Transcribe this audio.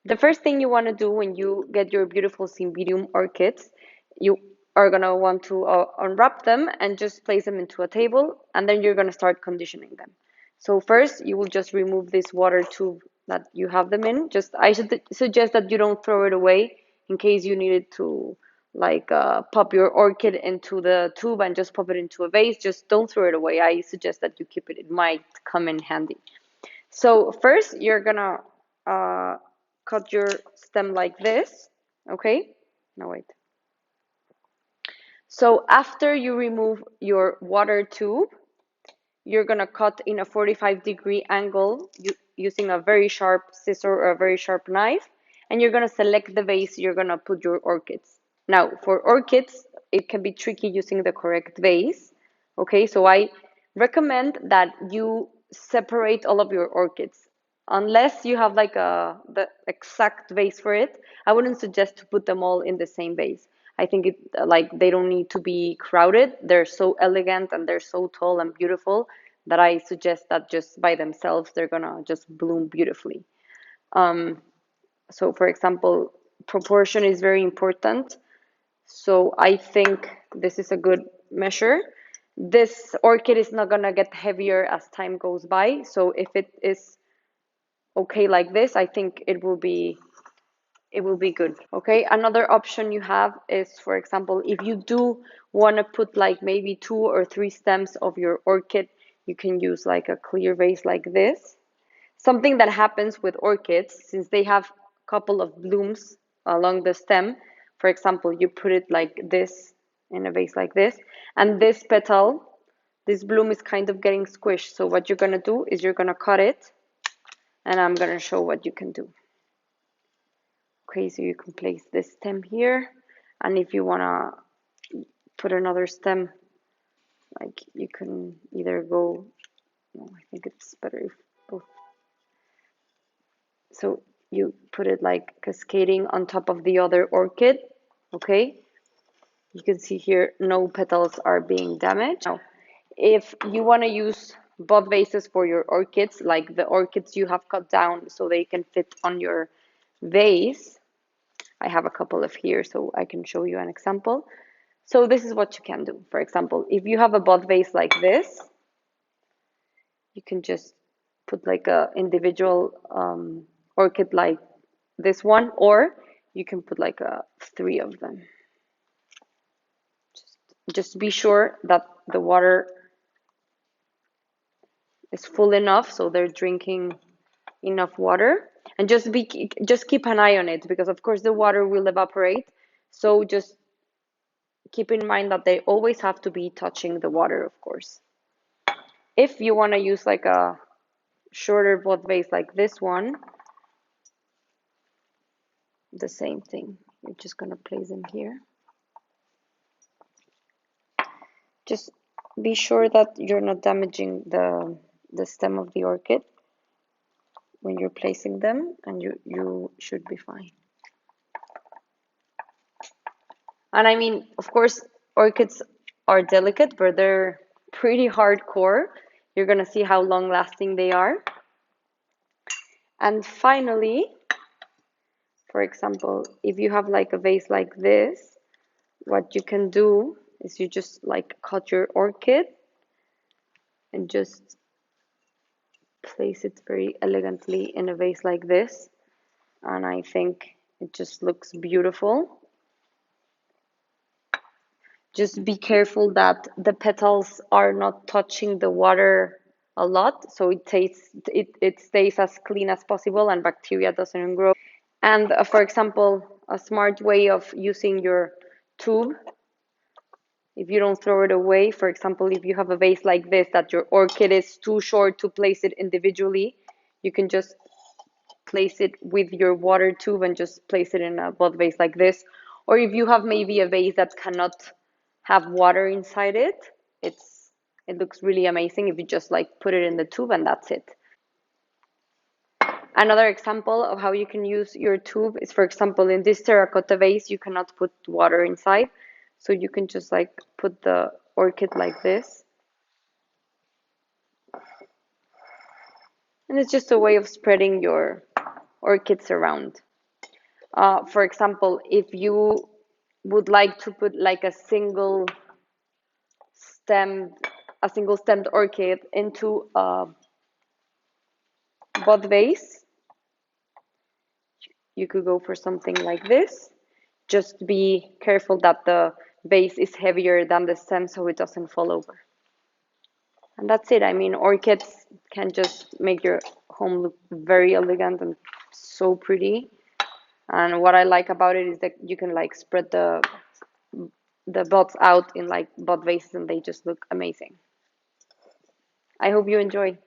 The first thing you want to do when you get your beautiful Cymbidium orchids, you are going to want to unwrap them and just place them into a table, and then you're going to start conditioning them. So first, you will just remove this water tube that you have them in. Just I should suggest that you don't throw it away in case you needed to like pop your orchid into the tube and just pop it into a vase. Just don't throw it away. I suggest that you keep it. It might come in handy. So first, you're gonna uh, cut your stem like this, okay? No, wait. So after you remove your water tube, you're gonna cut in a 45-degree angle using a very sharp scissor or a very sharp knife, and you're gonna select the vase you're gonna put your orchids. Now, for orchids, it can be tricky using the correct vase, okay? So I recommend that you separate all of your orchids. Unless you have like the exact vase for it, I wouldn't suggest to put them all in the same vase. I think it like they don't need to be crowded. They're so elegant and they're so tall and beautiful that I suggest that just by themselves they're gonna just bloom beautifully. So for example, proportion is very important. So I think this is a good measure. This orchid is not gonna get heavier as time goes by. So if it is okay like this, I think it will be good. Okay, another option you have is, for example, if you do want to put like maybe 2 or 3 stems of your orchid, you can use like a clear vase like this. Something that happens with orchids, since they have a couple of blooms along the stem, for example, you put it like this in a vase like this, and this petal, this bloom is kind of getting squished. So what you're gonna do is you're gonna cut it, and I'm gonna show what you can do. Okay, so you can place this stem here, and if you wanna put another stem, like you can either go, no, I think it's better if both. So you put it like cascading on top of the other orchid, okay? You can see here no petals are being damaged. Now, if you want to use both vases for your orchids, like the orchids you have cut down so they can fit on your vase, I have a couple of here so I can show you an example. So this is what you can do. For example, if you have a bud vase like this, you can just put like a individual orchid like this one, or you can put like 3 of them. Just be sure that the water is full enough so they're drinking enough water, and just keep an eye on it, because of course the water will evaporate. So just keep in mind that they always have to be touching the water, of course. If you want to use like a shorter bud vase like this one, the same thing. You're just going to place them here. Just be sure that you're not damaging the stem of the orchid when you're placing them, and you should be fine. And I mean, of course, orchids are delicate, but they're pretty hardcore. You're gonna see how long lasting they are. And finally, for example, if you have like a vase like this, what you can do is you just like cut your orchid and just place it very elegantly in a vase like this. And I think it just looks beautiful. Just be careful that the petals are not touching the water a lot, so it stays as clean as possible and bacteria doesn't grow. And for example, a smart way of using your tube, if you don't throw it away, for example, if you have a vase like this that your orchid is too short to place it individually, you can just place it with your water tube and just place it in a bud vase like this. Or if you have maybe a vase that cannot have water inside it, it looks really amazing if you just like put it in the tube and that's it. Another example of how you can use your tube is, for example, in this terracotta vase, you cannot put water inside. So you can just like put the orchid like this. And it's just a way of spreading your orchids around. For example, if you would like to put like stemmed a single stemmed orchid into a bud vase, you could go for something like this. Just be careful that the base is heavier than the stem so it doesn't fall over. And that's it. I mean, orchids can just make your home look very elegant and so pretty. And what I like about it is that you can like spread the buds out in like bud vases and they just look amazing. I hope you enjoy.